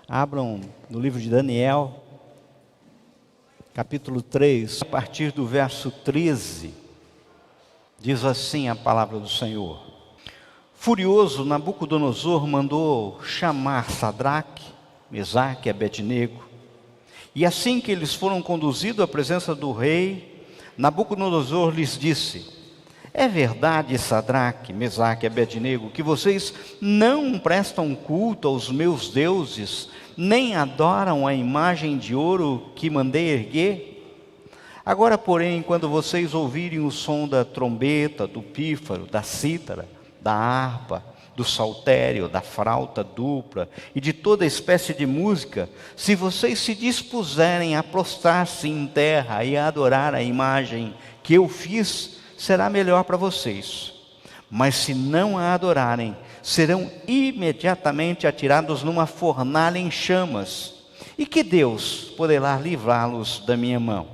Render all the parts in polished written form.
Abram no livro de Daniel, capítulo 3, a partir do verso 13, diz assim a palavra do Senhor. Furioso, Nabucodonosor mandou chamar Sadraque, Mesaque e Abednego. E assim que eles foram conduzidos à presença do rei, Nabucodonosor lhes disse: é verdade, Sadraque, Mesaque e Abednego, que vocês não prestam culto aos meus deuses, nem adoram a imagem de ouro que mandei erguer? Agora, porém, quando vocês ouvirem o som da trombeta, do pífaro, da cítara, da harpa, do saltério, da flauta dupla e de toda espécie de música, se vocês se dispuserem a prostrar-se em terra e a adorar a imagem que eu fiz, será melhor para vocês. Mas se não a adorarem, serão imediatamente atirados numa fornalha em chamas. E que Deus poderá livrá-los da minha mão?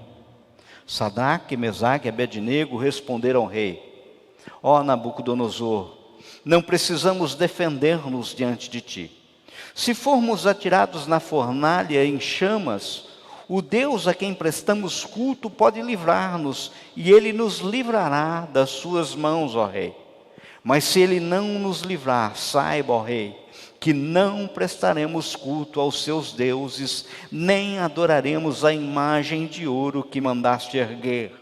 Sadraque, Mesaque e Abednego responderam ao rei: ó Nabucodonosor, não precisamos defender-nos diante de ti. Se formos atirados na fornalha em chamas, o Deus a quem prestamos culto pode livrar-nos, e Ele nos livrará das suas mãos, ó rei. Mas se Ele não nos livrar, saiba, ó rei, que não prestaremos culto aos seus deuses, nem adoraremos a imagem de ouro que mandaste erguer.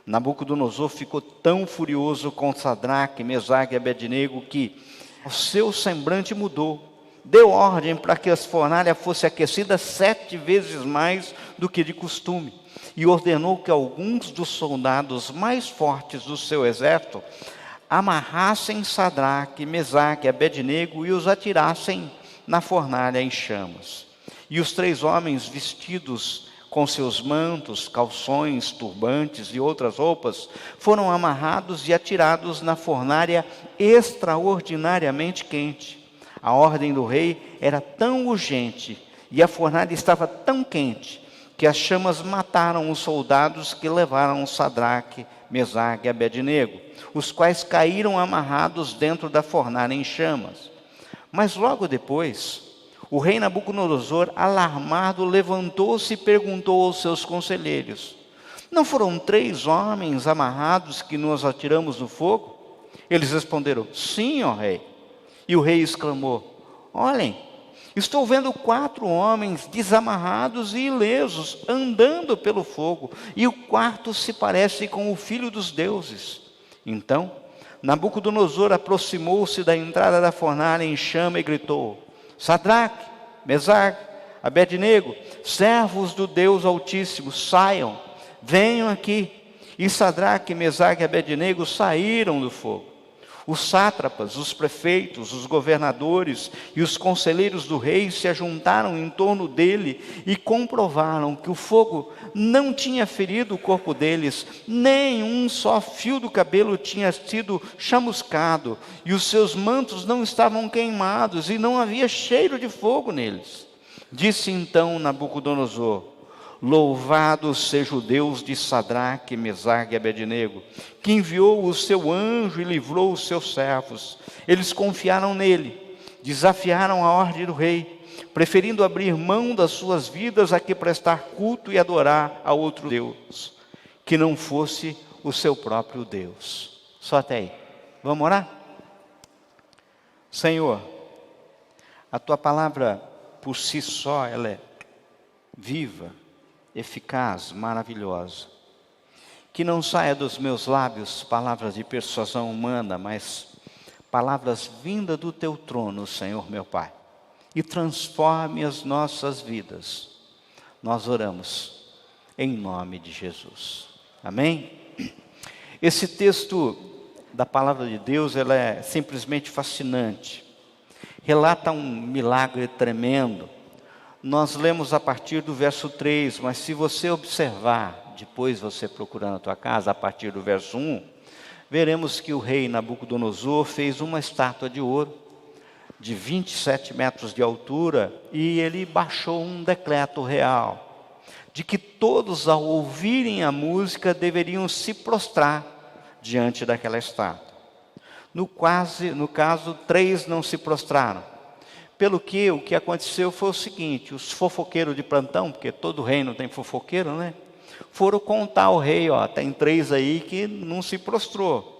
Nabucodonosor ficou tão furioso com Sadraque, Mesaque e Abednego que o seu semblante mudou. Deu ordem para que as fornalhas fossem aquecidas 7 vezes mais do que de costume, e ordenou que alguns dos soldados mais fortes do seu exército amarrassem Sadraque, Mesaque e Abednego e os atirassem na fornalha em chamas. E os 3 homens, vestidos com seus mantos, calções, turbantes e outras roupas, foram amarrados e atirados na fornalha extraordinariamente quente. A ordem do rei era tão urgente e a fornalha estava tão quente que as chamas mataram os soldados que levaram Sadraque, Mesaque e Abednego, os quais caíram amarrados dentro da fornalha em chamas. Mas logo depois, o rei Nabucodonosor, alarmado, levantou-se e perguntou aos seus conselheiros: não foram 3 homens amarrados que nos atiramos no fogo? Eles responderam: sim, ó rei. E o rei exclamou: olhem, estou vendo 4 homens desamarrados e ilesos, andando pelo fogo, e o 4º se parece com o filho dos deuses. Então, Nabucodonosor aproximou-se da entrada da fornalha em chama e gritou: Sadraque, Mesaque, Abednego, servos do Deus Altíssimo, saiam, venham aqui. E Sadraque, Mesaque e Abednego saíram do fogo. Os sátrapas, os prefeitos, os governadores e os conselheiros do rei se ajuntaram em torno dele e comprovaram que o fogo não tinha ferido o corpo deles, nem um só fio do cabelo tinha sido chamuscado, e os seus mantos não estavam queimados, e não havia cheiro de fogo neles. Disse então Nabucodonosor: louvado seja o Deus de Sadraque, Mesaque e Abednego, que enviou o seu anjo e livrou os seus servos. Eles confiaram nele, desafiaram a ordem do rei, preferindo abrir mão das suas vidas a que prestar culto e adorar a outro Deus, que não fosse o seu próprio Deus. Só até aí. Vamos orar? Senhor, a tua palavra por si só, ela é viva, eficaz, maravilhosa. Que não saia dos meus lábios palavras de persuasão humana, mas palavras vindas do teu trono, Senhor meu Pai, e transforme as nossas vidas. Nós oramos em nome de Jesus. Amém? Esse texto da palavra de Deus, ela é simplesmente fascinante. Relata um milagre tremendo. Nós lemos a partir do verso 3, mas se você observar, depois você procurando na tua casa, a partir do verso 1, veremos que o rei Nabucodonosor fez uma estátua de ouro, de 27 metros de altura, e ele baixou um decreto real, de que todos ao ouvirem a música deveriam se prostrar diante daquela estátua. No caso, 3 não se prostraram. Pelo que o que aconteceu foi o seguinte: os fofoqueiros de plantão, porque todo reino tem fofoqueiro, né? Foram contar ao rei, ó, tem 3 aí que não se prostrou.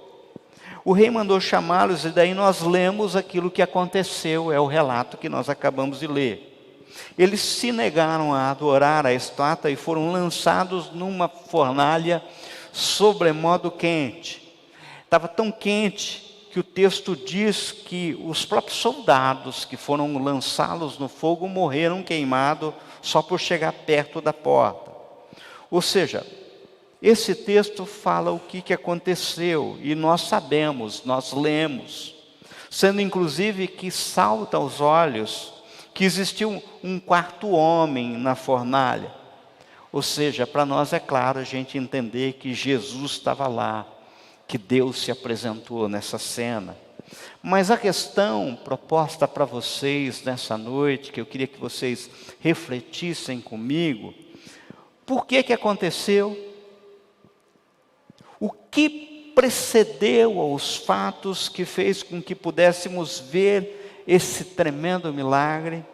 O rei mandou chamá-los e daí nós lemos aquilo que aconteceu, é o relato que nós acabamos de ler. Eles se negaram a adorar a estátua e foram lançados numa fornalha sobremodo quente. Estava tão quente que o texto diz que os próprios soldados que foram lançá-los no fogo morreram queimados só por chegar perto da porta. Ou seja, esse texto fala o que aconteceu e nós sabemos, nós lemos, sendo inclusive que salta aos olhos que existiu um quarto homem na fornalha. Ou seja, para nós é claro a gente entender que Jesus estava lá, que Deus se apresentou nessa cena. Mas a questão proposta para vocês nessa noite, que eu queria que vocês refletissem comigo, por que aconteceu? O que precedeu aos fatos que fez com que pudéssemos ver esse tremendo milagre?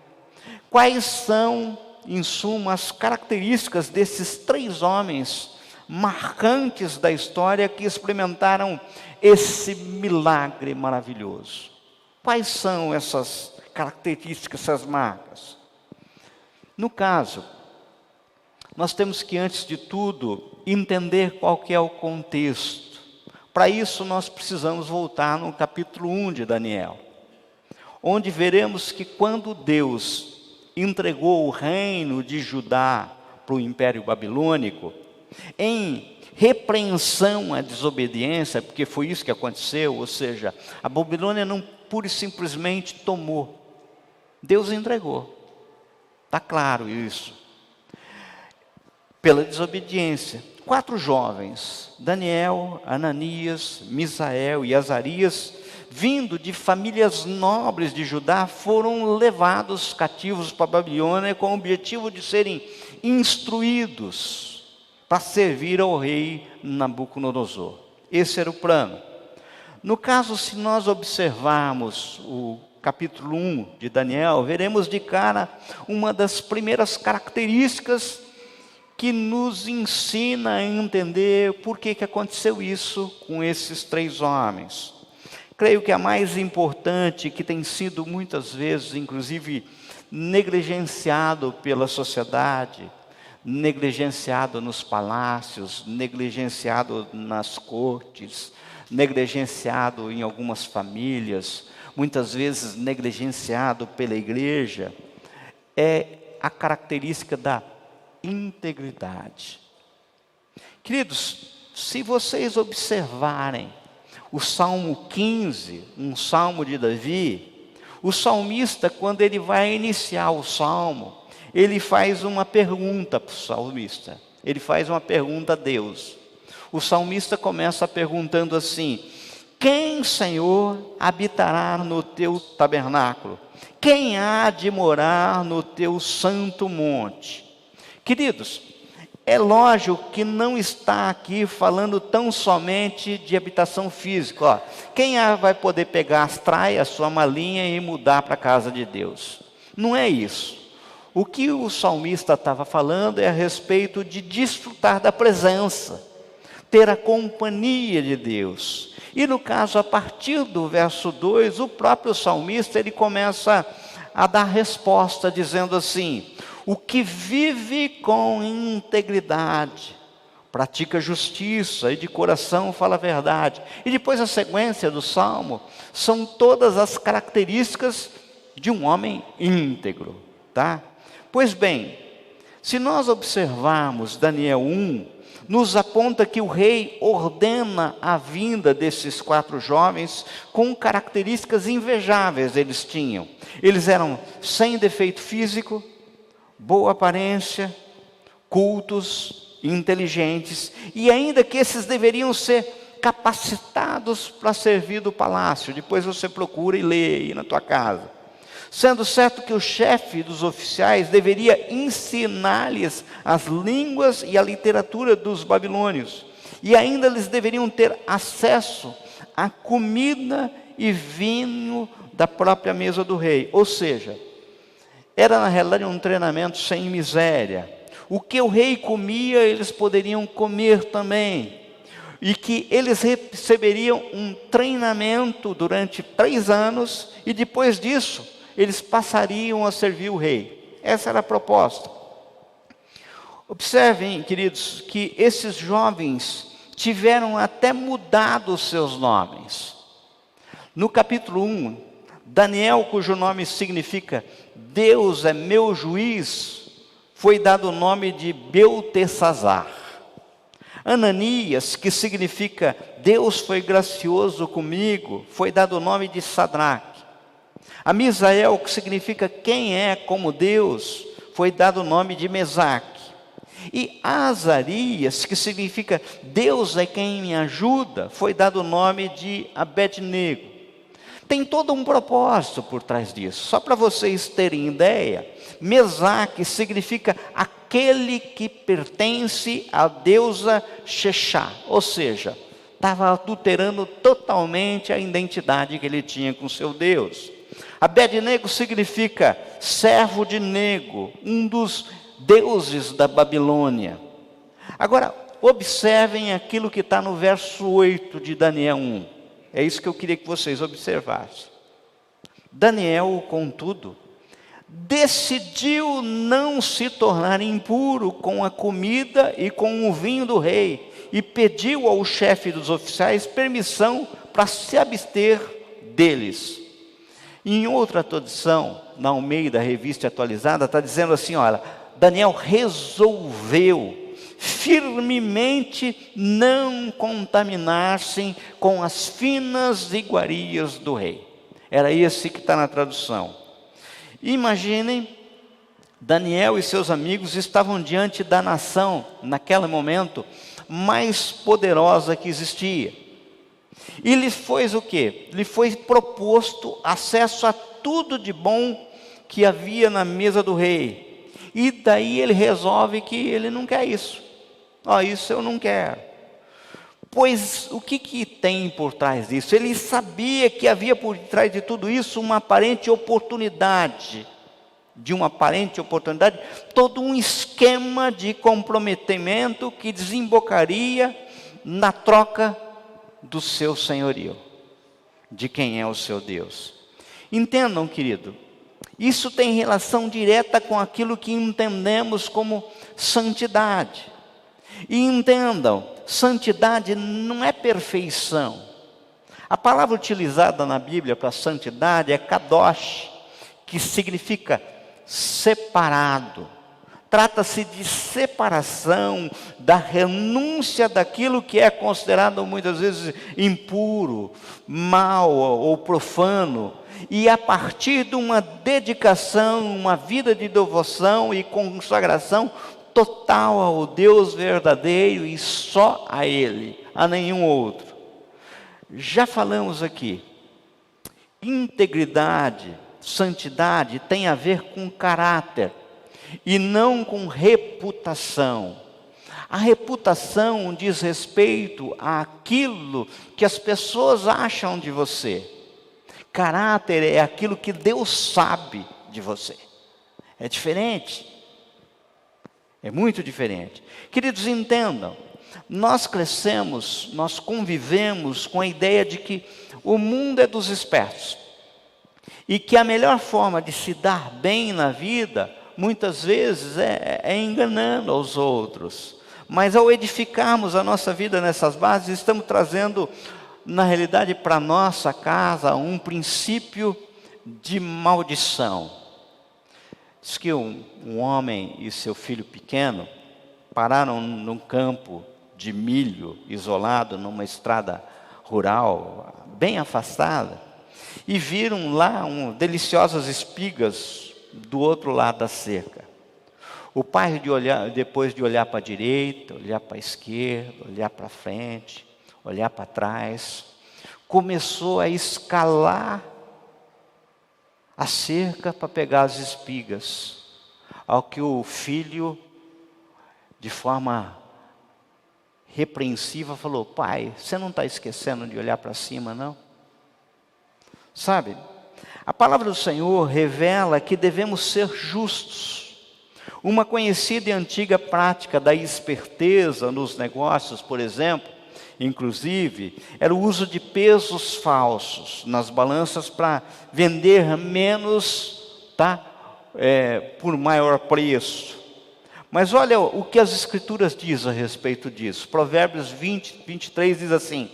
Quais são, em suma, as características desses 3 homens marcantes da história que experimentaram esse milagre maravilhoso? Quais são essas características, essas marcas? No caso, nós temos que, antes de tudo, entender qual que é o contexto. Para isso, nós precisamos voltar no capítulo 1 de Daniel, onde veremos que quando Deus entregou o reino de Judá para o Império Babilônico, em repreensão à desobediência, porque foi isso que aconteceu, ou seja, a Babilônia não pura e simplesmente tomou, Deus entregou, está claro isso. Pela desobediência, 4 jovens, Daniel, Ananias, Misael e Azarias, vindo de famílias nobres de Judá, foram levados cativos para a Babilônia com o objetivo de serem instruídos para servir ao rei Nabucodonosor. Esse era o plano. No caso, se nós observarmos o capítulo 1 de Daniel, veremos de cara uma das primeiras características que nos ensina a entender por que aconteceu isso com esses 3 homens. Creio que a mais importante, que tem sido muitas vezes, inclusive, negligenciado pela sociedade, negligenciado nos palácios, negligenciado nas cortes, negligenciado em algumas famílias, muitas vezes negligenciado pela igreja, é a característica da integridade. Queridos, se vocês observarem o Salmo 15, um salmo de Davi, o salmista, quando ele vai iniciar o salmo, ele faz uma pergunta para o salmista. Ele faz uma pergunta a Deus. O salmista começa perguntando assim: quem, Senhor, habitará no teu tabernáculo? Quem há de morar no teu santo monte? Queridos, é lógico que não está aqui falando tão somente de habitação física. Ó, quem vai poder pegar as traias, sua malinha e mudar para a casa de Deus? Não é isso. O que o salmista estava falando é a respeito de desfrutar da presença, ter a companhia de Deus. E no caso, a partir do verso 2, o próprio salmista ele começa a dar resposta, dizendo assim: o que vive com integridade, pratica justiça e de coração fala a verdade. E depois a sequência do salmo são todas as características de um homem íntegro, tá? Pois bem, se nós observarmos Daniel 1, nos aponta que o rei ordena a vinda desses 4 jovens com características invejáveis eles tinham. Eles eram sem defeito físico, boa aparência, cultos, inteligentes, e ainda que esses deveriam ser capacitados para servir do palácio. Depois você procura e lê aí na tua casa. Sendo certo que o chefe dos oficiais deveria ensinar-lhes as línguas e a literatura dos babilônios. E ainda eles deveriam ter acesso a comida e vinho da própria mesa do rei. Ou seja, era na realidade um treinamento sem miséria. O que o rei comia, eles poderiam comer também. E que eles receberiam um treinamento durante 3 anos, e depois disso, eles passariam a servir o rei. Essa era a proposta. Observem, queridos, que esses jovens tiveram até mudado os seus nomes. No capítulo 1, Daniel, cujo nome significa Deus é meu juiz, foi dado o nome de Beltesazar. Ananias, que significa Deus foi gracioso comigo, foi dado o nome de Sadraque. A Misael, que significa quem é como Deus, foi dado o nome de Mesaque. E Azarias, que significa Deus é quem me ajuda, foi dado o nome de Abednego. Tem todo um propósito por trás disso. Só para vocês terem ideia, Mesaque significa aquele que pertence à deusa Xexá, ou seja, estava adulterando totalmente a identidade que ele tinha com seu Deus. Abednego significa servo de Nego, um dos deuses da Babilônia. Agora, observem aquilo que está no verso 8 de Daniel 1. É isso que eu queria que vocês observassem. Daniel, contudo, decidiu não se tornar impuro com a comida e com o vinho do rei, e pediu ao chefe dos oficiais permissão para se abster deles. Em outra tradução, na Almeida, Revista Atualizada, está dizendo assim, olha, Daniel resolveu firmemente não contaminar-se com as finas iguarias do rei. Era esse que está na tradução. Imaginem, Daniel e seus amigos estavam diante da nação, naquele momento, mais poderosa que existia. E lhe foi o quê? Lhe foi proposto acesso a tudo de bom que havia na mesa do rei. E daí ele resolve que ele não quer isso. Isso eu não quero. Pois o que tem por trás disso? Ele sabia que havia por trás de tudo isso uma aparente oportunidade. Todo um esquema de comprometimento que desembocaria na troca do seu senhorio, de quem é o seu Deus. Entendam, querido, isso tem relação direta com aquilo que entendemos como santidade. E entendam, santidade não é perfeição. A palavra utilizada na Bíblia para santidade é kadosh, que significa separado. Trata-se de separação, da renúncia daquilo que é considerado muitas vezes impuro, mal ou profano. E a partir de uma dedicação, uma vida de devoção e consagração total ao Deus verdadeiro e só a Ele, a nenhum outro. Já falamos aqui, integridade, santidade tem a ver com caráter e não com reputação. A reputação diz respeito àquilo que as pessoas acham de você. Caráter é aquilo que Deus sabe de você. É diferente. É muito diferente. Queridos, entendam, nós crescemos, nós convivemos com a ideia de que o mundo é dos espertos. E que a melhor forma de se dar bem na vida, muitas vezes, é enganando aos outros. Mas ao edificarmos a nossa vida nessas bases, estamos trazendo, na realidade, para a nossa casa, um princípio de maldição. Diz que um homem e seu filho pequeno pararam num campo de milho isolado, numa estrada rural, bem afastada, e viram lá deliciosas espigas do outro lado da cerca. O pai, depois de olhar para a direita, olhar para a esquerda, olhar para frente, olhar para trás, começou a escalar a cerca para pegar as espigas, ao que o filho, de forma repreensiva, falou: pai, você não está esquecendo de olhar para cima, não? Sabe, a palavra do Senhor revela que devemos ser justos. Uma conhecida e antiga prática da esperteza nos negócios, por exemplo, inclusive, era o uso de pesos falsos nas balanças para vender menos, por maior preço. Mas olha o que as Escrituras dizem a respeito disso. Provérbios 23 diz assim: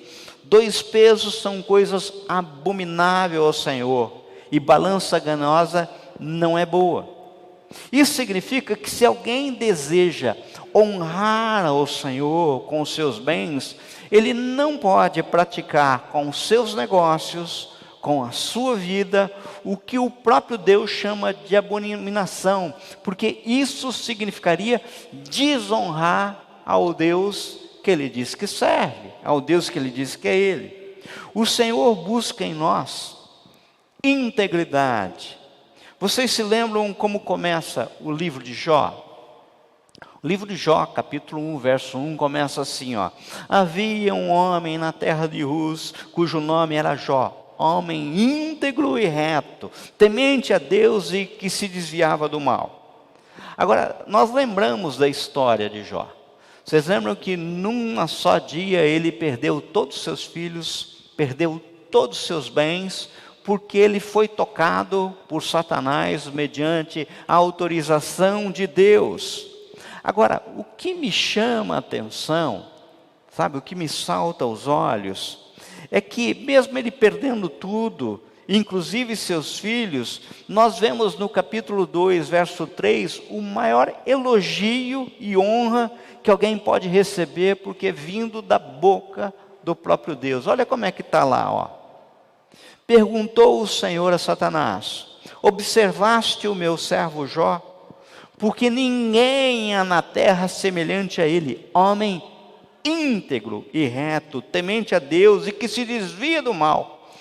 2 pesos são coisas abomináveis ao Senhor, e balança enganosa não é boa. Isso significa que se alguém deseja honrar ao Senhor com os seus bens, ele não pode praticar com os seus negócios, com a sua vida, o que o próprio Deus chama de abominação, porque isso significaria desonrar ao Deus que ele diz que serve, ao Deus que ele diz que é Ele. O Senhor busca em nós integridade. Vocês se lembram como começa o livro de Jó? O livro de Jó, capítulo 1, verso 1, começa assim, ó: havia um homem na terra de Uz, cujo nome era Jó, homem íntegro e reto, temente a Deus e que se desviava do mal. Agora, nós lembramos da história de Jó. Vocês lembram que num só dia ele perdeu todos os seus filhos, perdeu todos os seus bens, porque ele foi tocado por Satanás mediante a autorização de Deus. Agora, o que me chama a atenção, sabe, o que me salta aos olhos, é que mesmo ele perdendo tudo, inclusive seus filhos, nós vemos no capítulo 2, verso 3, o maior elogio e honra que alguém pode receber, porque é vindo da boca do próprio Deus. Olha como é que está lá, ó. Perguntou o Senhor a Satanás: observaste o meu servo Jó? Porque ninguém há na terra semelhante a ele, homem íntegro e reto, temente a Deus e que se desvia do mal.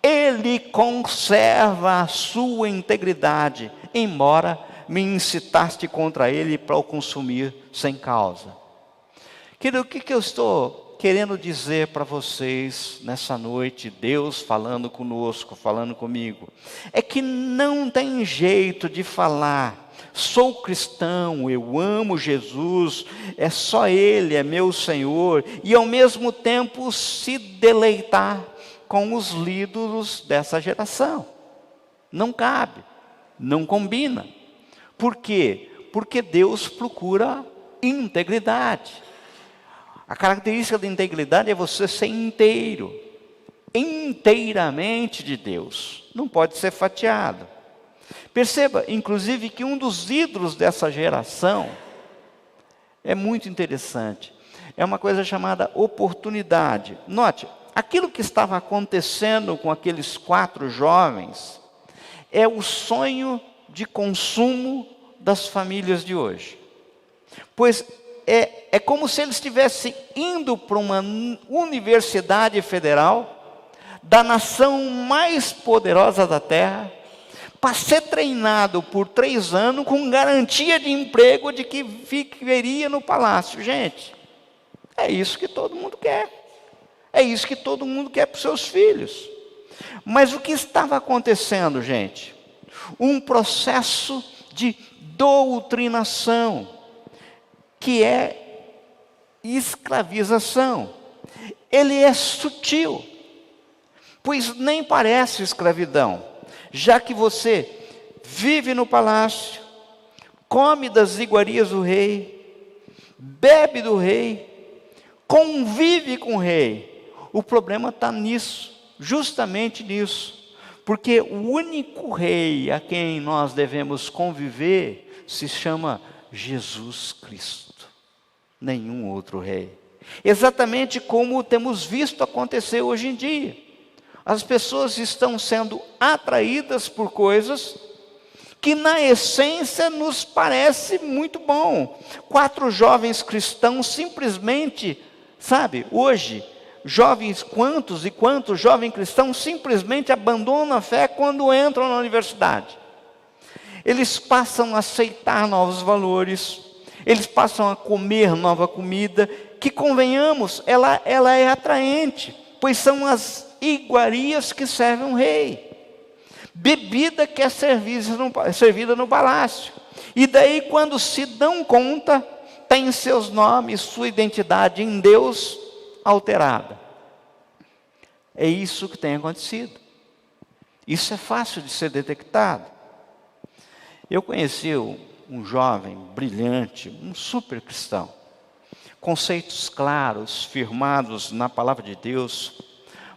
Ele conserva a sua integridade, embora me incitaste contra ele para o consumir sem causa. Querido, o que eu estou querendo dizer para vocês nessa noite, Deus falando conosco, falando comigo, é que não tem jeito de falar: sou cristão, eu amo Jesus, é só Ele, é meu Senhor, e ao mesmo tempo se deleitar com os ídolos dessa geração. Não cabe, não combina. Por quê? Porque Deus procura integridade. A característica da integridade é você ser inteiro, inteiramente de Deus, não pode ser fatiado. Perceba, inclusive, que um dos ídolos dessa geração é muito interessante. É uma coisa chamada oportunidade. Note, aquilo que estava acontecendo com aqueles 4 jovens é o sonho de consumo das famílias de hoje. Pois é como se eles estivessem indo para uma universidade federal da nação mais poderosa da terra, para ser treinado por 3 anos com garantia de emprego de que viveria no palácio. Gente, é isso que todo mundo quer. É isso que todo mundo quer para os seus filhos. Mas o que estava acontecendo, gente? Um processo de doutrinação, que é escravização. Ele é sutil, pois nem parece escravidão, já que você vive no palácio, come das iguarias do rei, bebe do rei, convive com o rei. O problema está nisso, justamente nisso, porque o único rei a quem nós devemos conviver se chama Jesus Cristo. Nenhum outro rei. Exatamente como temos visto acontecer hoje em dia. As pessoas estão sendo atraídas por coisas que na essência nos parece muito bom. 4 jovens cristãos simplesmente, sabe, hoje, quantos jovens cristãos simplesmente abandonam a fé quando entram na universidade. Eles passam a aceitar novos valores, eles passam a comer nova comida, que convenhamos, ela é atraente, pois são as iguarias que servem um rei. Bebida que é servida no palácio. E daí, quando se dão conta, tem seus nomes, sua identidade em Deus alterada. É isso que tem acontecido. Isso é fácil de ser detectado. Eu conheci um jovem brilhante, um super cristão, conceitos claros, firmados na palavra de Deus,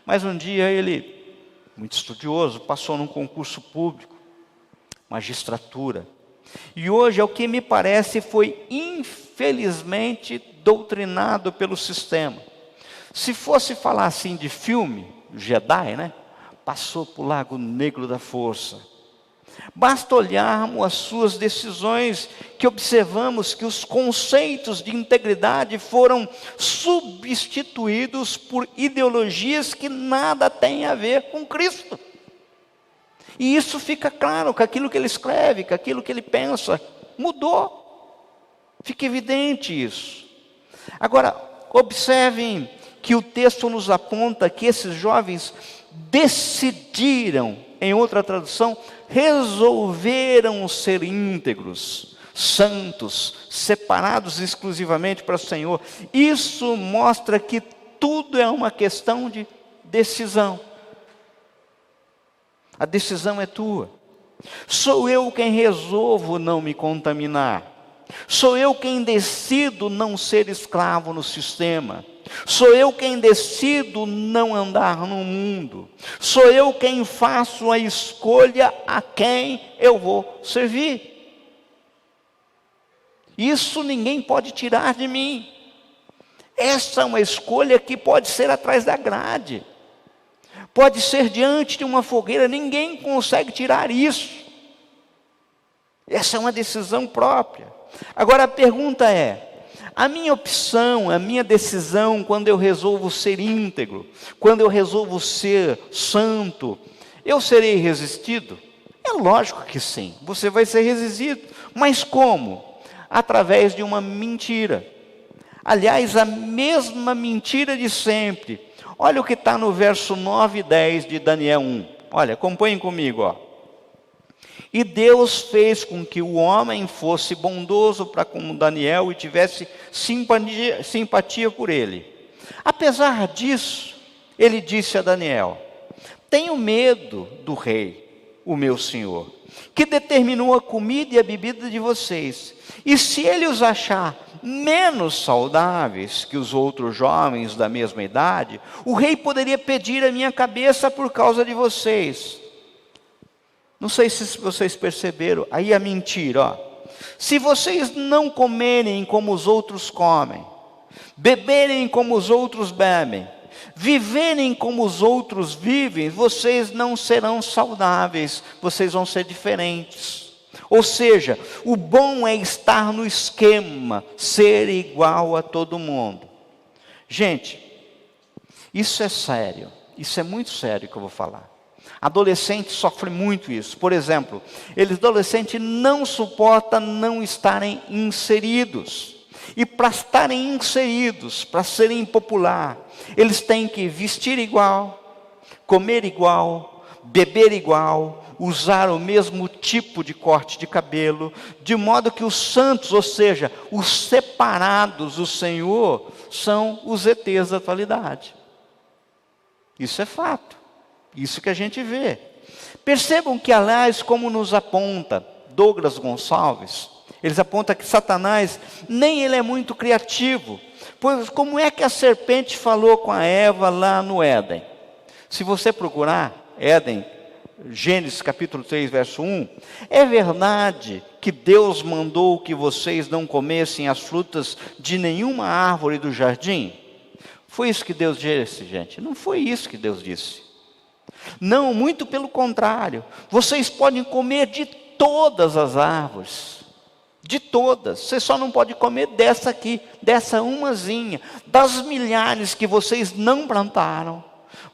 mas um dia ele, muito estudioso, passou num concurso público, magistratura, e hoje, ao que me parece, foi infelizmente doutrinado pelo sistema. Se fosse falar assim de filme, Jedi, né? Passou para o Lago Negro da Força. Basta olharmos as suas decisões, que observamos que os conceitos de integridade foram substituídos por ideologias que nada têm a ver com Cristo. E isso fica claro, que aquilo que ele escreve, que aquilo que ele pensa, mudou. Fica evidente isso. Agora, observem que o texto nos aponta que esses jovens decidiram, em outra tradução, resolveram ser íntegros, santos, separados exclusivamente para o Senhor. Isso mostra que tudo é uma questão de decisão. A decisão é tua. Sou eu quem resolvo não me contaminar. Sou eu quem decido não ser escravo no sistema. Sou eu quem decido não andar no mundo. Sou eu quem faço a escolha a quem eu vou servir. Isso ninguém pode tirar de mim. Essa é uma escolha que pode ser atrás da grade. Pode ser diante de uma fogueira, ninguém consegue tirar isso. Essa é uma decisão própria. Agora a pergunta é, a minha opção, a minha decisão, quando eu resolvo ser íntegro, quando eu resolvo ser santo, eu serei resistido? É lógico que sim, você vai ser resistido. Mas como? Através de uma mentira. Aliás, a mesma mentira de sempre. Olha o que está no verso 9 e 10 de Daniel 1. Olha, acompanhem comigo. Ó. E Deus fez com que o homem fosse bondoso para com Daniel e tivesse simpatia por ele. Apesar disso, ele disse a Daniel: tenho medo do rei, o meu senhor, que determinou a comida e a bebida de vocês. E se ele os achar menos saudáveis que os outros jovens da mesma idade, o rei poderia pedir a minha cabeça por causa de vocês. Não sei se vocês perceberam, aí a mentira, ó. Se vocês não comerem como os outros comem, beberem como os outros bebem, viverem como os outros vivem, vocês não serão saudáveis, vocês vão ser diferentes. Ou seja, o bom é estar no esquema, ser igual a todo mundo. Gente, isso é sério, isso é muito sério que eu vou falar. Adolescente sofre muito isso. Por exemplo, adolescente não suporta não estarem inseridos. E para estarem inseridos, para serem popular, eles têm que vestir igual, comer igual, beber igual, usar o mesmo tipo de corte de cabelo, de modo que os santos, ou seja, os separados do Senhor, são os ETs da atualidade. Isso é fato, isso que a gente vê. Percebam que, aliás, como nos aponta Douglas Gonçalves, eles apontam que Satanás, nem ele é muito criativo, pois como é que a serpente falou com a Eva lá no Éden? Se você procurar Éden, Gênesis capítulo 3, verso 1, é verdade que Deus mandou que vocês não comessem as frutas de nenhuma árvore do jardim? Foi isso que Deus disse, gente? Não foi isso que Deus disse. Não, muito pelo contrário. Vocês podem comer de todas as árvores. De todas. Você só não pode comer dessa aqui, dessa umazinha, das milhares que vocês não plantaram,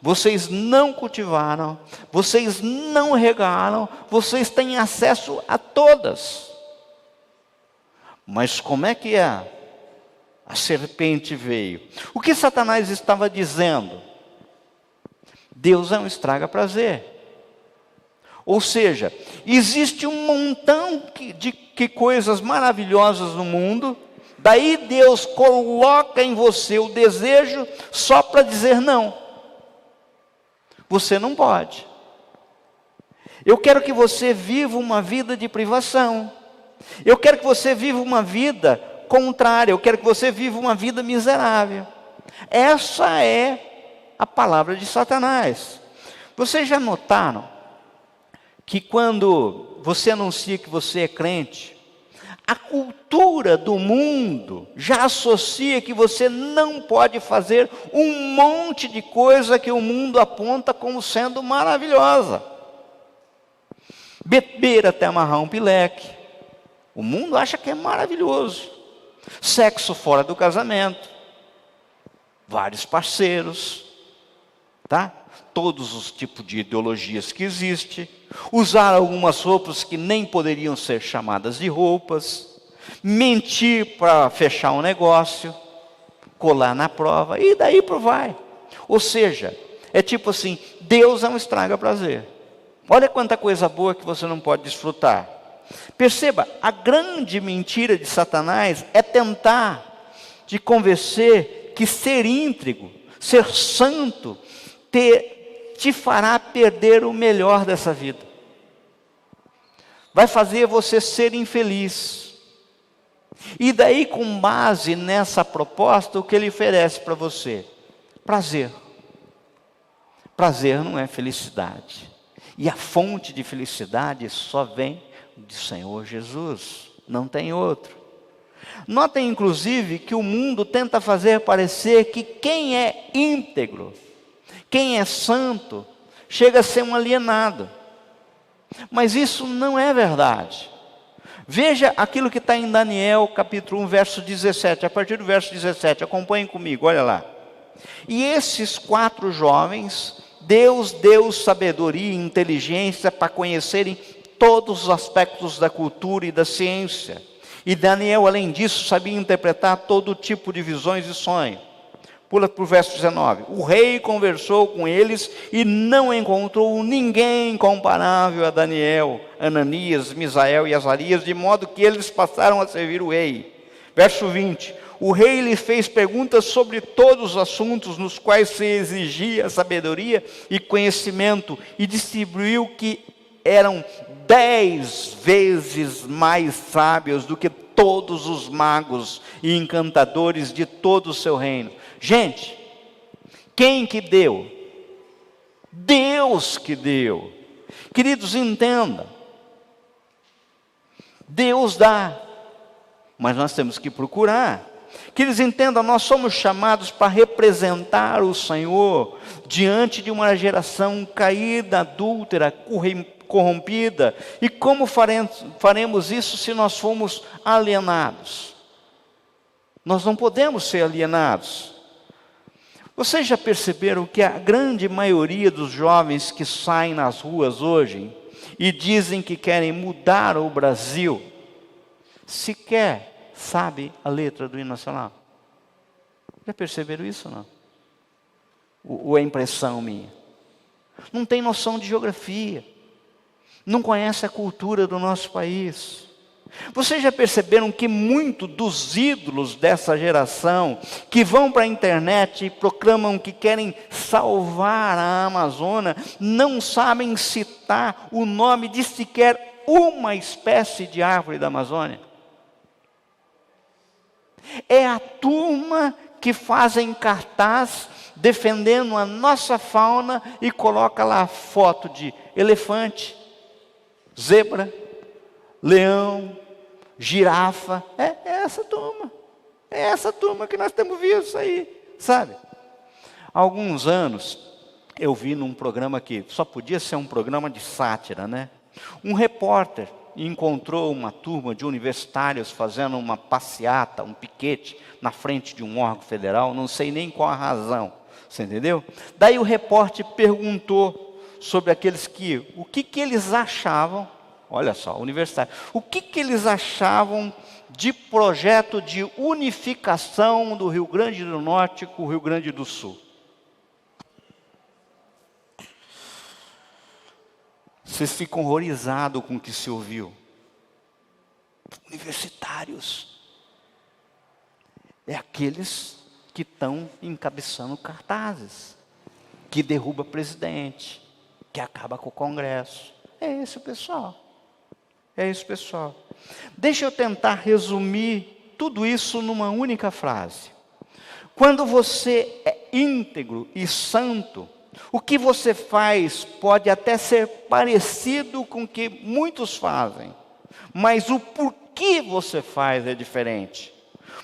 vocês não cultivaram, vocês não regaram, vocês têm acesso a todas. Mas como é que é? A serpente veio. O que Satanás estava dizendo? Deus é um estraga-prazer. Ou seja, existe um montão de coisas maravilhosas no mundo, daí Deus coloca em você o desejo só para dizer não. Você não pode. Eu quero que você viva uma vida de privação. Eu quero que você viva uma vida contrária. Eu quero que você viva uma vida miserável. Essa é a palavra de Satanás. Vocês já notaram que quando você anuncia que você é crente, a cultura do mundo já associa que você não pode fazer um monte de coisa que o mundo aponta como sendo maravilhosa. Beber até amarrar um pileque. O mundo acha que é maravilhoso. Sexo fora do casamento. Vários parceiros. Tá? Todos os tipos de ideologias que existem. Usar algumas roupas que nem poderiam ser chamadas de roupas. Mentir para fechar um negócio. Colar na prova. E daí por vai. Ou seja, é tipo assim, Deus é um estraga-prazer. Olha quanta coisa boa que você não pode desfrutar. Perceba, a grande mentira de Satanás é tentar te convencer que ser íntegro, ser santo, te fará perder o melhor dessa vida. Vai fazer você ser infeliz. E daí, com base nessa proposta, o que ele oferece para você? Prazer. Prazer não é felicidade. E a fonte de felicidade só vem do Senhor Jesus, não tem outro. Notem inclusive que o mundo tenta fazer parecer que quem é íntegro, quem é santo, chega a ser um alienado. Mas isso não é verdade. Veja aquilo que está em Daniel capítulo 1, verso 17, a partir do verso 17, acompanhem comigo, olha lá. E esses 4 jovens, Deus deu sabedoria e inteligência para conhecerem todos os aspectos da cultura e da ciência. E Daniel, além disso, sabia interpretar todo tipo de visões e sonhos. Pula para o verso 19. O rei conversou com eles e não encontrou ninguém comparável a Daniel, Ananias, Misael e Azarias, de modo que eles passaram a servir o rei. Verso 20. O rei lhe fez perguntas sobre todos os assuntos nos quais se exigia sabedoria e conhecimento, e distribuiu que eram 10 vezes mais sábios do que todos os magos e encantadores de todo o seu reino. Gente, quem que deu? Deus que deu. Queridos, entenda. Deus dá, mas nós temos que procurar. Que eles entendam, nós somos chamados para representar o Senhor diante de uma geração caída, adúltera, corrompida. E como faremos isso se nós formos alienados? Nós não podemos ser alienados. Vocês já perceberam que a grande maioria dos jovens que saem nas ruas hoje e dizem que querem mudar o Brasil, sequer sabe a letra do hino nacional? Já perceberam isso ou não? Ou é impressão minha? Não tem noção de geografia. Não conhece a cultura do nosso país. Vocês já perceberam que muito dos ídolos dessa geração, que vão para a internet e proclamam que querem salvar a Amazônia, não sabem citar o nome de sequer uma espécie de árvore da Amazônia? É a turma que fazem cartaz defendendo a nossa fauna e coloca lá foto de elefante, zebra, leão, girafa. É essa turma. É essa turma que nós temos visto aí, sabe? Há alguns anos, eu vi num programa que só podia ser um programa de sátira, né? Um repórter encontrou uma turma de universitários fazendo uma passeata, um piquete, na frente de um órgão federal, não sei nem qual a razão, você entendeu? Daí o repórter perguntou sobre aqueles o que eles achavam, olha só, universitários. O que eles achavam de projeto de unificação do Rio Grande do Norte com o Rio Grande do Sul? Vocês ficam horrorizados com o que se ouviu. Universitários. É aqueles que estão encabeçando cartazes, que derruba presidente, que acaba com o Congresso. É esse o pessoal. É esse o pessoal. Deixa eu tentar resumir tudo isso numa única frase. Quando você é íntegro e santo, o que você faz pode até ser parecido com o que muitos fazem, mas o porquê você faz é diferente.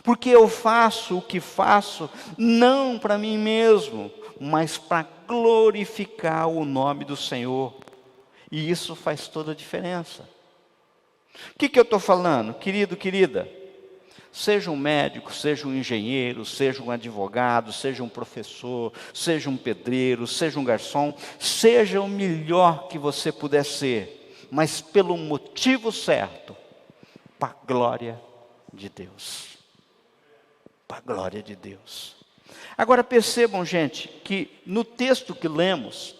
Porque eu faço o que faço não para mim mesmo, mas para glorificar o nome do Senhor. E isso faz toda a diferença. O que eu estou falando? Querido, querida, seja um médico, seja um engenheiro, seja um advogado, seja um professor, seja um pedreiro, seja um garçom, seja o melhor que você puder ser, mas pelo motivo certo, para a glória de Deus. Para a glória de Deus. Agora percebam, gente, que no texto que lemos,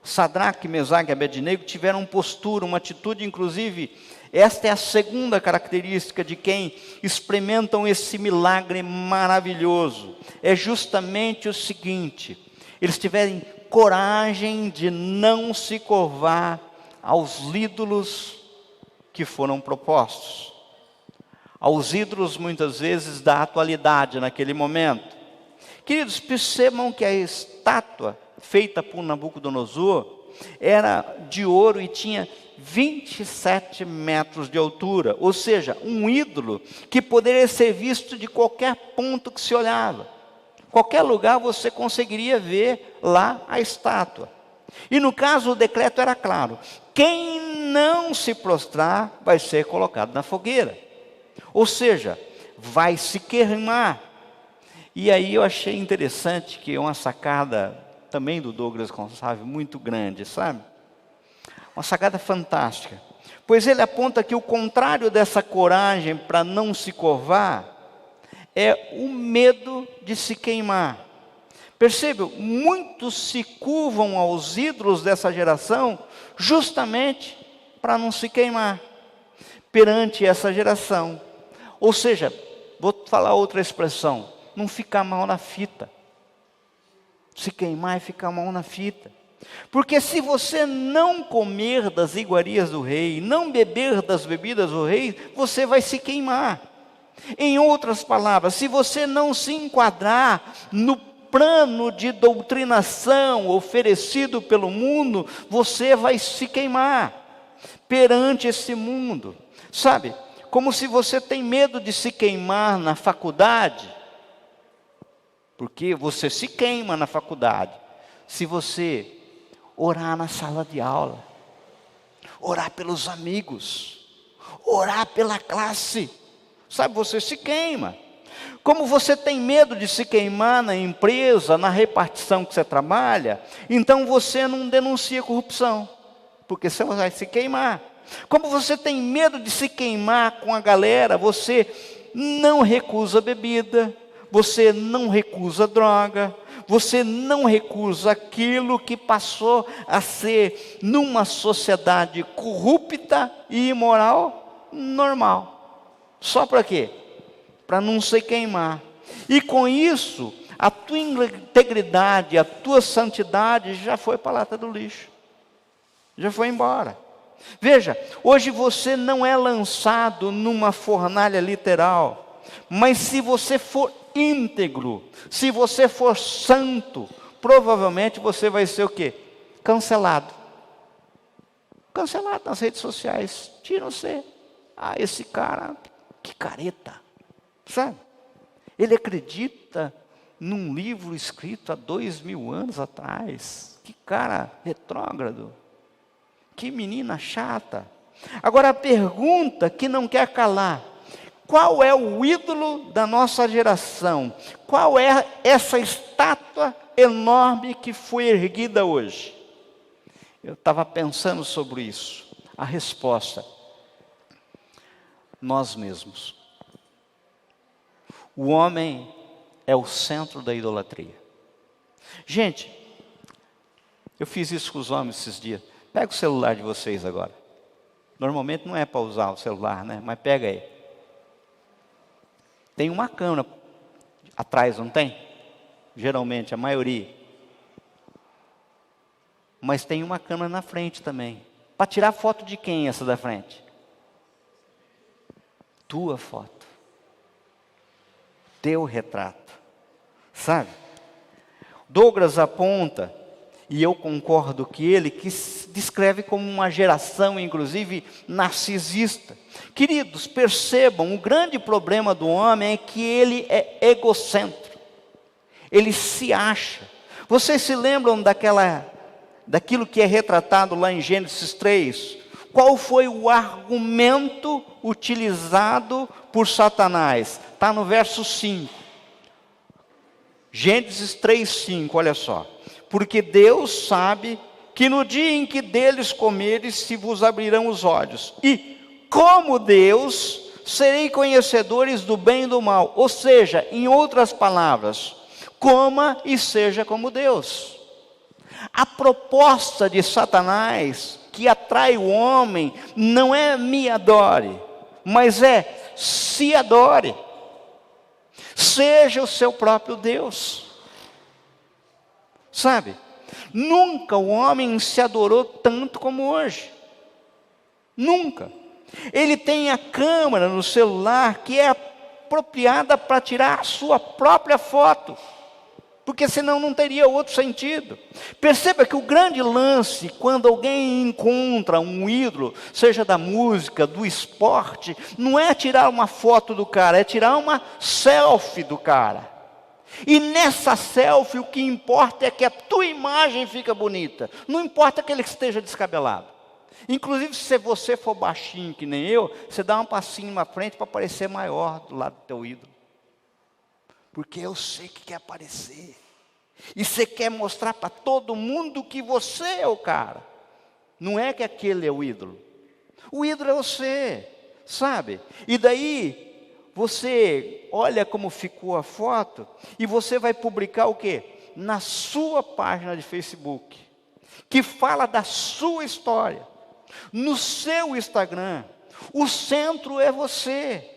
Sadraque, Mesaque e Abednego tiveram postura, uma atitude, inclusive, esta é a segunda característica de quem experimentam esse milagre maravilhoso. É justamente o seguinte: eles tiverem coragem de não se curvar aos ídolos que foram propostos. Aos ídolos, muitas vezes, da atualidade naquele momento. Queridos, percebam que a estátua feita por Nabucodonosor era de ouro e tinha 27 metros de altura. Ou seja, um ídolo que poderia ser visto de qualquer ponto que se olhava. Qualquer lugar você conseguiria ver lá a estátua. E no caso o decreto era claro: quem não se prostrar vai ser colocado na fogueira. Ou seja, vai se queimar. E aí eu achei interessante que é uma sacada também do Douglas Gonçalves muito grande, sabe? Uma sacada fantástica. Pois ele aponta que o contrário dessa coragem para não se curvar é o medo de se queimar. Percebam, muitos se curvam aos ídolos dessa geração justamente para não se queimar perante essa geração. Ou seja, vou falar outra expressão: não ficar mal na fita. Se queimar e ficar mal na fita. Porque se você não comer das iguarias do rei, não beber das bebidas do rei, você vai se queimar. Em outras palavras, se você não se enquadrar no plano de doutrinação oferecido pelo mundo, você vai se queimar perante esse mundo. Sabe? Como se você tem medo de se queimar na faculdade, porque você se queima na faculdade se você orar na sala de aula, orar pelos amigos, orar pela classe, sabe, você se queima. Como você tem medo de se queimar na empresa, na repartição que você trabalha, então você não denuncia corrupção, porque você vai se queimar. Como você tem medo de se queimar com a galera, você não recusa bebida, você não recusa droga, você não recusa aquilo que passou a ser, numa sociedade corrupta e imoral, normal. Só para quê? Para não se queimar. E com isso, a tua integridade, a tua santidade já foi para a lata do lixo. Já foi embora. Veja, hoje você não é lançado numa fornalha literal, mas se você for íntegro, se você for santo, provavelmente você vai ser o quê? Cancelado. Cancelado nas redes sociais. Tiram você. Ah, esse cara, que careta. Sabe? Ele acredita num livro escrito há 2000 anos atrás. Que cara retrógrado. Que menina chata. Agora a pergunta que não quer calar: qual é o ídolo da nossa geração? Qual é essa estátua enorme que foi erguida hoje? Eu estava pensando sobre isso. A resposta: nós mesmos. O homem é o centro da idolatria. Gente, eu fiz isso com os homens esses dias. Pega o celular de vocês agora. Normalmente não é para usar o celular, né? Mas pega aí. Tem uma câmera atrás, não tem? Geralmente, a maioria. Mas tem uma câmera na frente também. Para tirar foto de quem essa da frente? Tua foto. Teu retrato. Sabe? Douglas aponta, e eu concordo que ele, que descreve como uma geração, inclusive, narcisista. Queridos, percebam, o grande problema do homem é que ele é egocêntrico. Ele se acha. Vocês se lembram daquilo que é retratado lá em Gênesis 3? Qual foi o argumento utilizado por Satanás? Está no verso 5. Gênesis 3:5, olha só. Porque Deus sabe que no dia em que deles comeres, se vos abrirão os olhos. E, como Deus, serei conhecedores do bem e do mal. Ou seja, em outras palavras, coma e seja como Deus. A proposta de Satanás, que atrai o homem, não é me adore, mas é se adore. Seja o seu próprio Deus. Sabe? Nunca o homem se adorou tanto como hoje. Nunca. Ele tem a câmera no celular que é apropriada para tirar a sua própria foto. Porque senão não teria outro sentido. Perceba que o grande lance, quando alguém encontra um ídolo, seja da música, do esporte, não é tirar uma foto do cara, é tirar uma selfie do cara. E nessa selfie o que importa é que a tua imagem fica bonita. Não importa que ele esteja descabelado. Inclusive se você for baixinho que nem eu, você dá um passinho na frente para parecer maior do lado do teu ídolo. Porque eu sei que quer aparecer. E você quer mostrar para todo mundo que você é o cara. Não é que aquele é o ídolo. O ídolo é você, sabe? E daí, você olha como ficou a foto e você vai publicar o quê? Na sua página de Facebook. Que fala da sua história. No seu Instagram. O centro é você.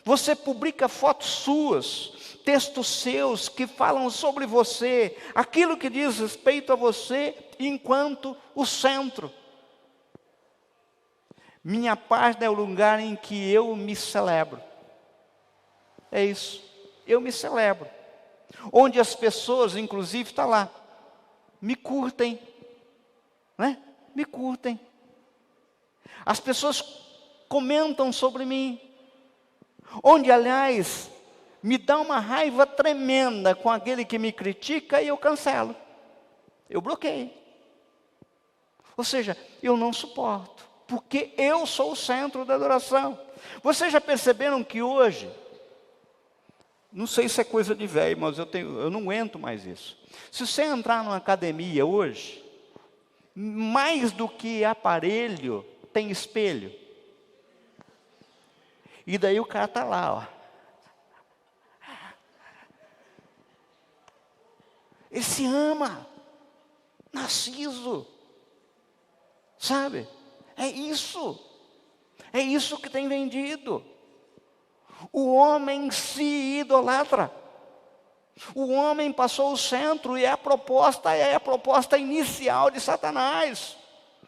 Você publica fotos suas, textos seus que falam sobre você, aquilo que diz respeito a você enquanto o centro. Minha página é o lugar em que eu me celebro. É isso, eu me celebro. Onde as pessoas, inclusive, estão lá, me curtem, né? Me curtem. As pessoas comentam sobre mim. Onde, aliás, me dá uma raiva tremenda com aquele que me critica e eu cancelo. Eu bloqueio. Ou seja, eu não suporto, porque eu sou o centro da adoração. Vocês já perceberam que hoje, não sei se é coisa de velho, mas eu não aguento mais isso. Se você entrar numa academia hoje, mais do que aparelho, tem espelho. E daí o cara está lá, ó. Ele se ama. Narciso. Sabe? É isso. É isso que tem vendido. O homem se idolatra. O homem passou o centro e é a proposta inicial de Satanás.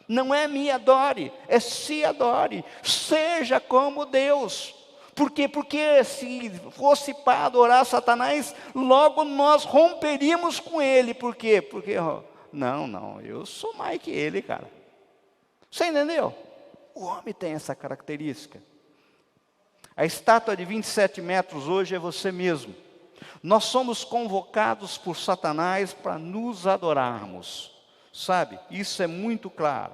Não é me adore, é se adore. Seja como Deus. Por quê? Porque se fosse para adorar Satanás, logo nós romperíamos com ele. Por quê? Porque, não, eu sou mais que ele, cara. Você entendeu? O homem tem essa característica. A estátua de 27 metros hoje é você mesmo. Nós somos convocados por Satanás para nos adorarmos. Sabe? Isso é muito claro.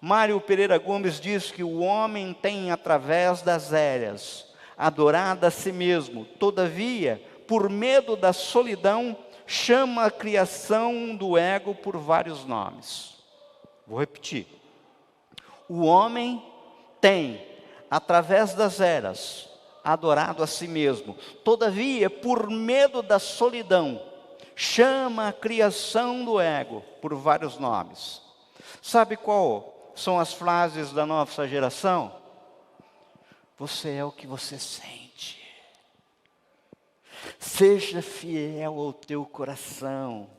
Mário Pereira Gomes diz que o homem tem, através das eras, adorado a si mesmo. Todavia, por medo da solidão, chama a criação do ego por vários nomes. Vou repetir. O homem tem, através das eras, adorado a si mesmo. Todavia, por medo da solidão, chama a criação do ego por vários nomes. Sabe qual são as frases da nossa geração? Você é o que você sente. Seja fiel ao teu coração,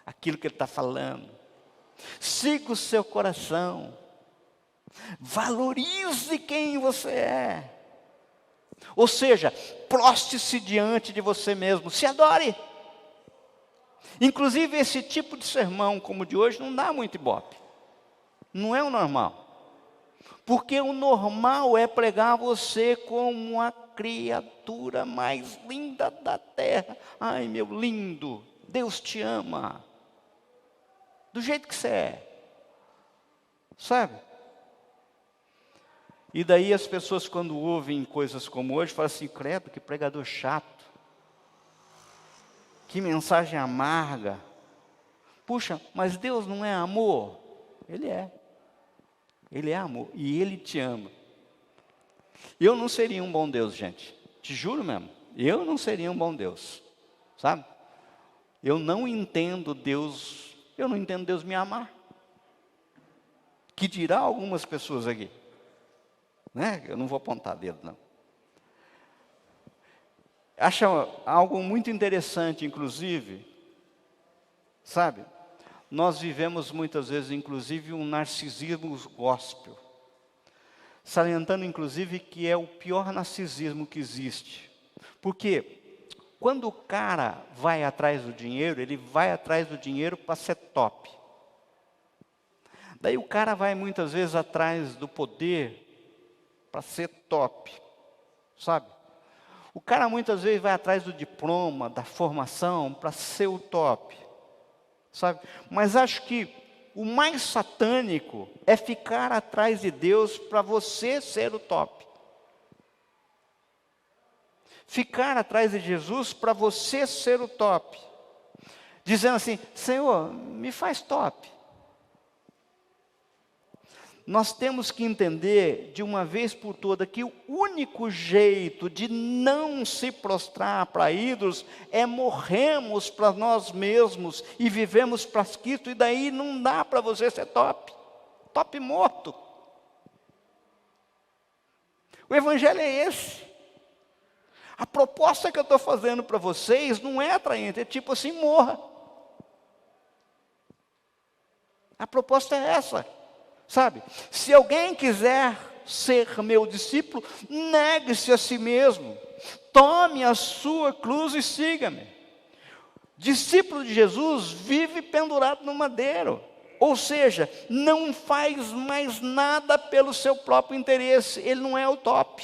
aquilo que ele está falando. Siga o seu coração. Valorize quem você é. Ou seja, proste-se diante de você mesmo, se adore. Inclusive esse tipo de sermão como o de hoje não dá muito ibope. Não é o normal. Porque o normal é pregar você como a criatura mais linda da terra. Ai, meu lindo, Deus te ama. Do jeito que você é. Sabe? E daí as pessoas, quando ouvem coisas como hoje, falam assim: credo, que pregador chato. Que mensagem amarga. Puxa, mas Deus não é amor? Ele é. Ele é amor. E Ele te ama. Eu não seria um bom Deus, gente. Te juro mesmo. Eu não seria um bom Deus. Sabe? Eu não entendo Deus me amar. Que dirá algumas pessoas aqui. Né? Eu não vou apontar dedo, não. Acho algo muito interessante, inclusive, sabe? Nós vivemos muitas vezes, inclusive, um narcisismo gospel. Salientando, inclusive, que é o pior narcisismo que existe. Porque quando o cara vai atrás do dinheiro, ele vai atrás do dinheiro para ser top. Daí o cara vai muitas vezes atrás do poder para ser top, sabe? O cara muitas vezes vai atrás do diploma, da formação, para ser o top, sabe? Mas acho que o mais satânico é ficar atrás de Deus para você ser o top. Ficar atrás de Jesus para você ser o top. Dizendo assim: Senhor, me faz top. Nós temos que entender de uma vez por todas que o único jeito de não se prostrar para ídolos é morrermos para nós mesmos e vivemos para Cristo, e daí não dá para você ser top. Top morto. O evangelho é esse. A proposta que eu estou fazendo para vocês não é atraente, é tipo assim: morra. A proposta é essa. Sabe, se alguém quiser ser meu discípulo, negue-se a si mesmo, tome a sua cruz e siga-me. Discípulo de Jesus vive pendurado no madeiro, ou seja, não faz mais nada pelo seu próprio interesse, ele não é o top.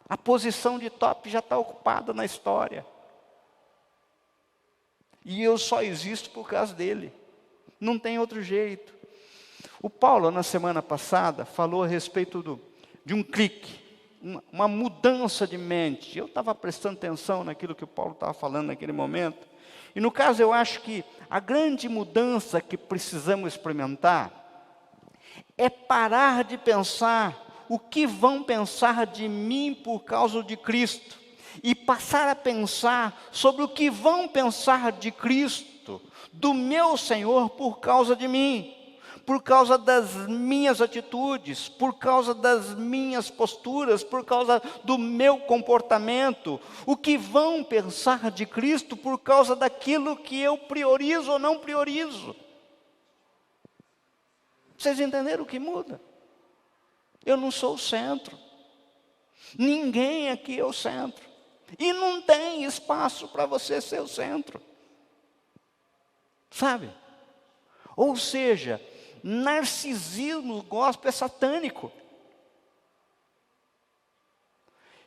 A posição de top já está ocupada na história, e eu só existo por causa dele. Não tem outro jeito. O Paulo, na semana passada, falou a respeito de um clique, uma mudança de mente. Eu estava prestando atenção naquilo que o Paulo estava falando naquele momento. E no caso, eu acho que a grande mudança que precisamos experimentar é parar de pensar o que vão pensar de mim por causa de Cristo, e passar a pensar sobre o que vão pensar de Cristo, do meu Senhor, por causa de mim, por causa das minhas atitudes, por causa das minhas posturas, por causa do meu comportamento. O que vão pensar de Cristo por causa daquilo que eu priorizo ou não priorizo. Vocês entenderam o que muda? Eu não sou o centro. Ninguém aqui é o centro. E não tem espaço para você ser o centro. Sabe? Ou seja, narcisismo gospel é satânico.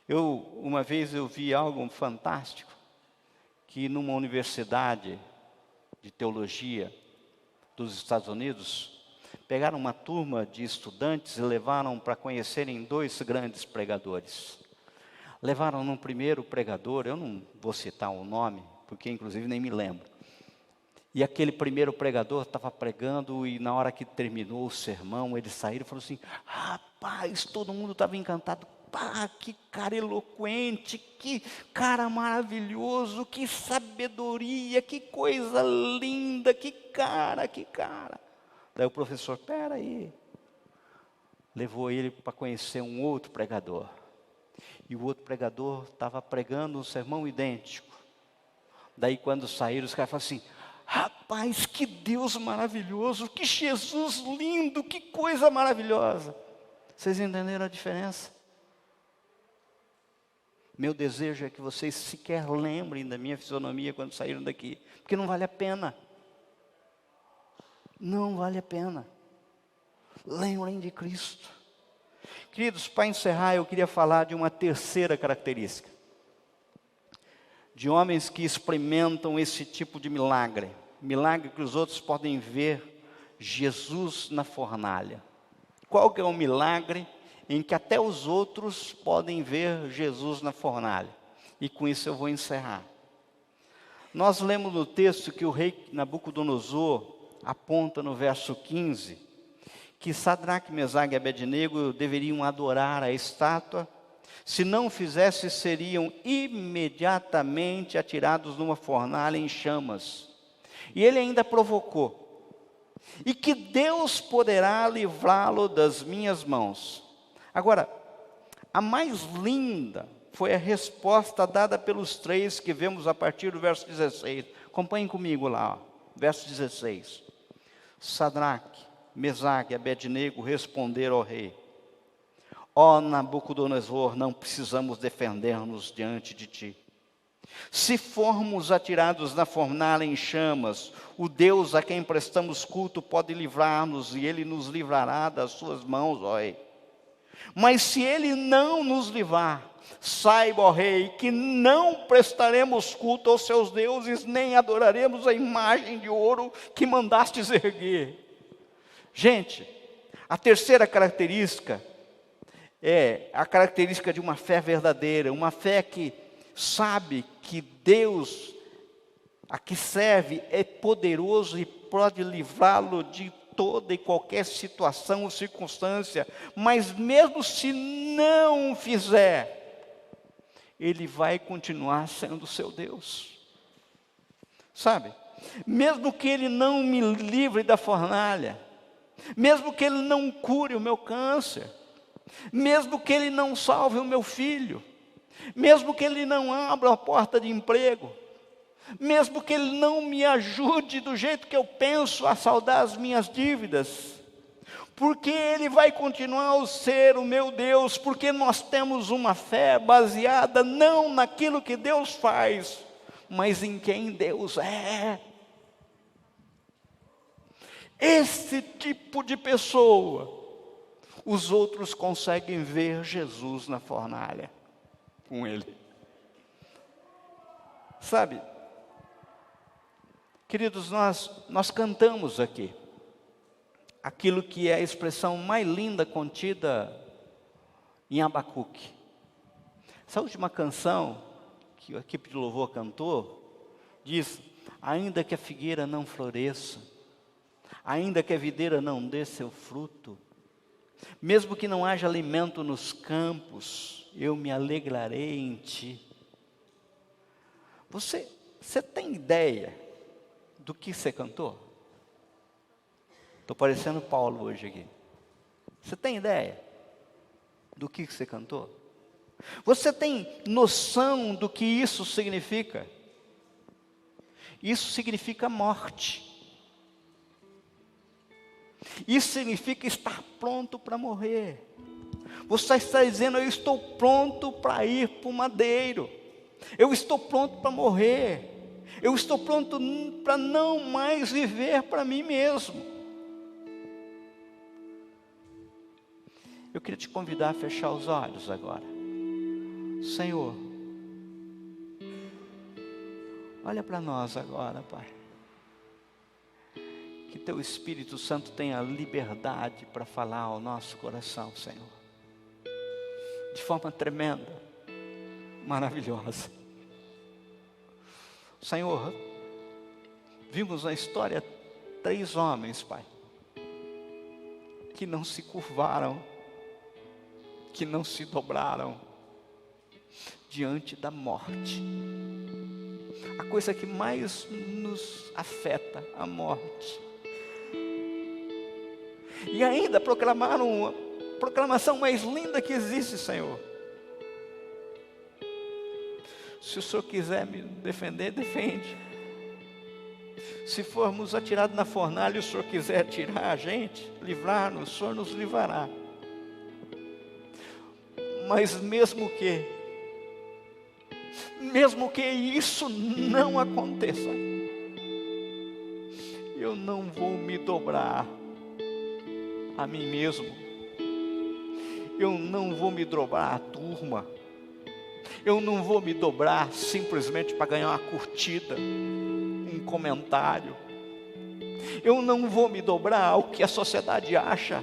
Uma vez eu vi algo fantástico, que numa universidade de teologia dos Estados Unidos, pegaram uma turma de estudantes e levaram para conhecerem 2 grandes pregadores. Levaram no primeiro pregador, eu não vou citar o nome, porque inclusive nem me lembro. E aquele primeiro pregador estava pregando e na hora que terminou o sermão, eles saíram e falaram assim: rapaz, todo mundo estava encantado. Pá, que cara eloquente, que cara maravilhoso, que sabedoria, que coisa linda, que cara, que cara. Daí o professor, espera aí, levou ele para conhecer um outro pregador. E o outro pregador estava pregando um sermão idêntico. Daí quando saíram, os caras falaram assim: rapaz, que Deus maravilhoso, que Jesus lindo, que coisa maravilhosa. Vocês entenderam a diferença? Meu desejo é que vocês sequer lembrem da minha fisionomia quando saíram daqui, porque não vale a pena. Não vale a pena. Lembrem de Cristo. Queridos, para encerrar, eu queria falar de uma terceira característica. De homens que experimentam esse tipo de milagre. Milagre que os outros podem ver Jesus na fornalha. Qual que é o milagre em que até os outros podem ver Jesus na fornalha? E com isso eu vou encerrar. Nós lemos no texto que o rei Nabucodonosor aponta no verso 15, que Sadraque, Mesaque e Abednego deveriam adorar a estátua. Se não fizesse, seriam imediatamente atirados numa fornalha em chamas. E ele ainda provocou: e que Deus poderá livrá-lo das minhas mãos. Agora, a mais linda foi a resposta dada pelos três que vemos a partir do verso 16. Acompanhem comigo lá, verso 16. Sadraque, Mesaque e Abednego responderam ao rei: ó Nabucodonosor, não precisamos defender-nos diante de ti. Se formos atirados na fornalha em chamas, o Deus a quem prestamos culto pode livrar-nos, e Ele nos livrará das suas mãos, ó rei. Mas se Ele não nos livrar, saiba, ó rei, que não prestaremos culto aos seus deuses, nem adoraremos a imagem de ouro que mandastes erguer. Gente, a terceira característica é a característica de uma fé verdadeira, uma fé que sabe que Deus a que serve é poderoso e pode livrá-lo de toda e qualquer situação ou circunstância, mas mesmo se não fizer, Ele vai continuar sendo seu Deus. Sabe? Mesmo que Ele não me livre da fornalha, mesmo que Ele não cure o meu câncer, mesmo que Ele não salve o meu filho, mesmo que Ele não abra a porta de emprego, mesmo que Ele não me ajude do jeito que eu penso a saldar as minhas dívidas, porque Ele vai continuar a ser o meu Deus, porque nós temos uma fé baseada não naquilo que Deus faz, mas em quem Deus é. Esse tipo de pessoa, os outros conseguem ver Jesus na fornalha com Ele. Sabe, queridos, nós cantamos aqui aquilo que é a expressão mais linda contida em Abacuque. Essa última canção que a equipe de louvor cantou diz: ainda que a figueira não floresça, ainda que a videira não dê seu fruto, mesmo que não haja alimento nos campos, eu me alegrarei em ti. Você tem ideia do que você cantou? Estou parecendo Paulo hoje aqui. Você tem ideia do que você cantou? Você tem noção do que isso significa? Isso significa morte. Isso significa estar pronto para morrer. Você está dizendo: eu estou pronto para ir para o madeiro. Eu estou pronto para morrer. Eu estou pronto para não mais viver para mim mesmo. Eu queria te convidar a fechar os olhos agora. Senhor, olha para nós agora, Pai. Que Teu Espírito Santo tenha liberdade para falar ao nosso coração, Senhor. De forma tremenda, maravilhosa. Senhor, Vimos na história 3 homens, Pai, que não se curvaram, que não se dobraram diante da morte. A coisa que mais nos afeta, a morte. E ainda proclamaram a proclamação mais linda que existe, Senhor. Se o Senhor quiser me defender, defende. Se formos atirados na fornalha e o Senhor quiser tirar a gente, livrar-nos, o Senhor nos livrará. Mas mesmo que isso não aconteça, eu não vou me dobrar a mim mesmo. Eu não vou me dobrar à turma. Eu não vou me dobrar simplesmente para ganhar uma curtida, um comentário. Eu não vou me dobrar ao que a sociedade acha.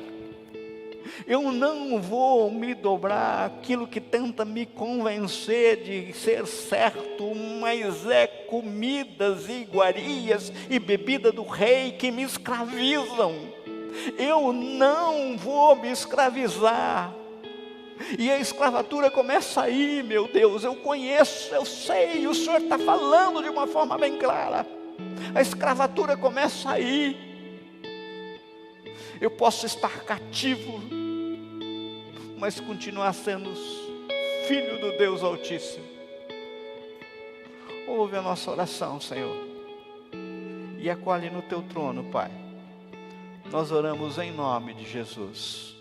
Eu não vou me dobrar àquilo que tenta me convencer de ser certo, mas é comidas e iguarias e bebida do rei que me escravizam. Eu não vou me escravizar. E a escravatura começa aí, meu Deus, eu conheço, eu sei, o Senhor está falando de uma forma bem clara. A escravatura começa aí. Eu posso estar cativo, mas continuar sendo filho do Deus Altíssimo. Ouve a nossa oração, Senhor, e acolhe no teu trono, Pai. Nós oramos em nome de Jesus.